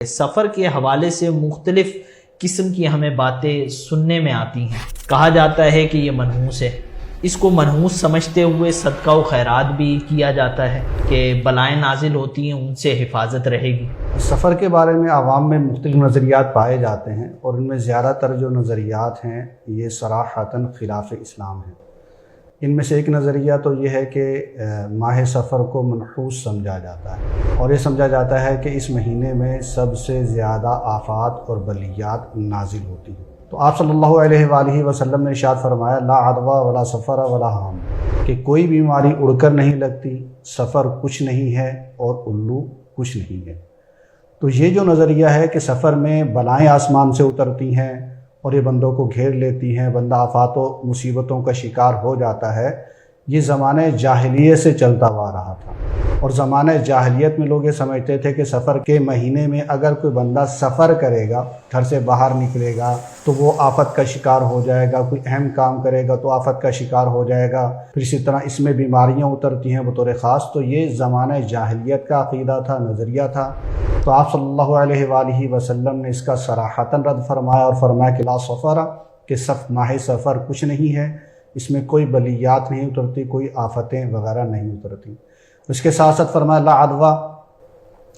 سفر کے حوالے سے مختلف قسم کی ہمیں باتیں سننے میں آتی ہیں۔ کہا جاتا ہے کہ یہ منحوس ہے، اس کو منحوس سمجھتے ہوئے صدقہ و خیرات بھی کیا جاتا ہے کہ بلائیں نازل ہوتی ہیں ان سے حفاظت رہے گی۔ سفر کے بارے میں عوام میں مختلف نظریات پائے جاتے ہیں، اور ان میں زیادہ تر جو نظریات ہیں یہ صراحتاً خلاف اسلام ہیں۔ ان میں سے ایک نظریہ تو یہ ہے کہ ماہ سفر کو منحوس سمجھا جاتا ہے، اور یہ سمجھا جاتا ہے کہ اس مہینے میں سب سے زیادہ آفات اور بلیات نازل ہوتی ہیں۔ تو آپ صلی اللہ علیہ وآلہ وسلم نے ارشاد فرمایا لا عدوى ولا سفر ولا حام، کہ کوئی بیماری اڑ کر نہیں لگتی، سفر کچھ نہیں ہے اور الو کچھ نہیں ہے۔ تو یہ جو نظریہ ہے کہ سفر میں بلائیں آسمان سے اترتی ہیں اور یہ بندوں کو گھیر لیتی ہیں، بندہ آفات و مصیبتوں کا شکار ہو جاتا ہے، یہ زمانہ جاہلیت سے چلتا ہوا رہا تھا۔ اور زمانہ جاہلیت میں لوگ یہ سمجھتے تھے کہ سفر کے مہینے میں اگر کوئی بندہ سفر کرے گا، گھر سے باہر نکلے گا تو وہ آفت کا شکار ہو جائے گا، کوئی اہم کام کرے گا تو آفت کا شکار ہو جائے گا، پھر اسی طرح اس میں بیماریاں اترتی ہیں بطور خاص۔ تو یہ زمانہ جاہلیت کا عقیدہ تھا، نظریہ تھا۔ تو آپ صلی اللہ علیہ وآلہ وسلم نے اس کا صراحتاً رد فرمایا اور فرمایا کہ لا سفر، کہ ماہ سفر کچھ نہیں ہے، اس میں کوئی بلیات نہیں اترتی، کوئی آفتیں وغیرہ نہیں اترتی۔ اس کے ساتھ ساتھ فرمایا لا عدوى،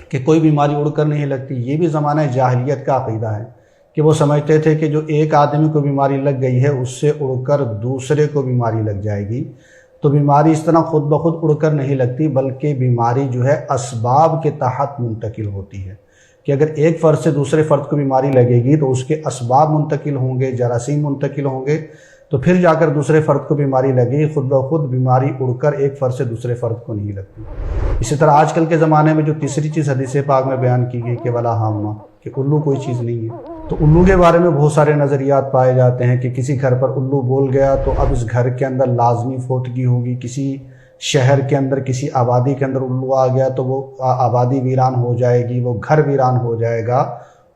کہ کوئی بیماری اڑ کر نہیں لگتی۔ یہ بھی زمانہ جاہلیت کا عقیدہ ہے کہ وہ سمجھتے تھے کہ جو ایک آدمی کو بیماری لگ گئی ہے اس سے اڑ کر دوسرے کو بیماری لگ جائے گی۔ تو بیماری اس طرح خود بخود اڑ کر نہیں لگتی، بلکہ بیماری جو ہے اسباب کے تحت منتقل ہوتی ہے، کہ اگر ایک فرد سے دوسرے فرد کو بیماری لگے گی تو اس کے اسباب منتقل ہوں گے، جراثیم منتقل ہوں گے، تو پھر جا کر دوسرے فرد کو بیماری لگے، خود بخود بیماری اڑ کر ایک فرد سے دوسرے فرد کو نہیں لگتی۔ اسی طرح آج کل کے زمانے میں جو تیسری چیز حدیث پاک میں بیان کی گئی کہ ولا حامہ، کہ الو کوئی چیز نہیں ہے۔ تو الو کے بارے میں بہت سارے نظریات پائے جاتے ہیں کہ کسی گھر پر الو بول گیا تو اب اس گھر کے اندر لازمی فوتگی ہوگی، کسی شہر کے اندر کسی آبادی کے اندر الو آ گیا تو وہ آبادی ویران ہو جائے گی، وہ گھر ویران ہو جائے گا،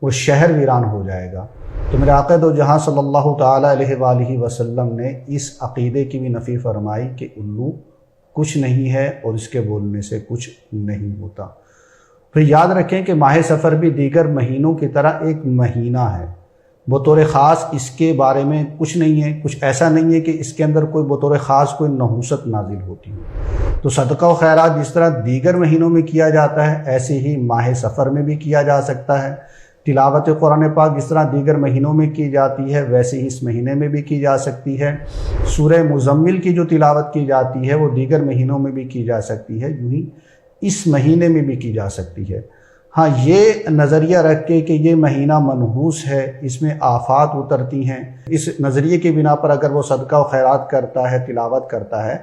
وہ شہر ویران ہو جائے گا۔ تو میرے آقا دو جہاں صلی اللہ تعالیٰ علیہ وآلہ وسلم نے اس عقیدے کی بھی نفی فرمائی کہ الو کچھ نہیں ہے اور اس کے بولنے سے کچھ نہیں ہوتا۔ پھر یاد رکھیں کہ ماہ سفر بھی دیگر مہینوں کی طرح ایک مہینہ ہے، بطور خاص اس کے بارے میں کچھ نہیں ہے، کچھ ایسا نہیں ہے کہ اس کے اندر کوئی بطور خاص کوئی نحوست نازل ہوتی ہے۔ تو صدقہ و خیرات جس طرح دیگر مہینوں میں کیا جاتا ہے ایسے ہی ماہ سفر میں بھی کیا جا سکتا ہے۔ تلاوت قرآن پاک جس طرح دیگر مہینوں میں کی جاتی ہے ویسے ہی اس مہینے میں بھی کی جا سکتی ہے۔ سورہ مزمل کی جو تلاوت کی جاتی ہے وہ دیگر مہینوں میں بھی کی جا سکتی ہے، یوں ہی اس مہینے میں بھی کی جا سکتی ہے۔ ہاں، یہ نظریہ رکھ کے کہ یہ مہینہ منحوس ہے، اس میں آفات اترتی ہیں، اس نظریے کی بنا پر اگر وہ صدقہ و خیرات کرتا ہے، تلاوت کرتا ہے،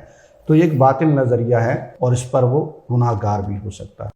تو یہ ایک باطل نظریہ ہے اور اس پر وہ گناہ گار بھی ہو سکتا ہے۔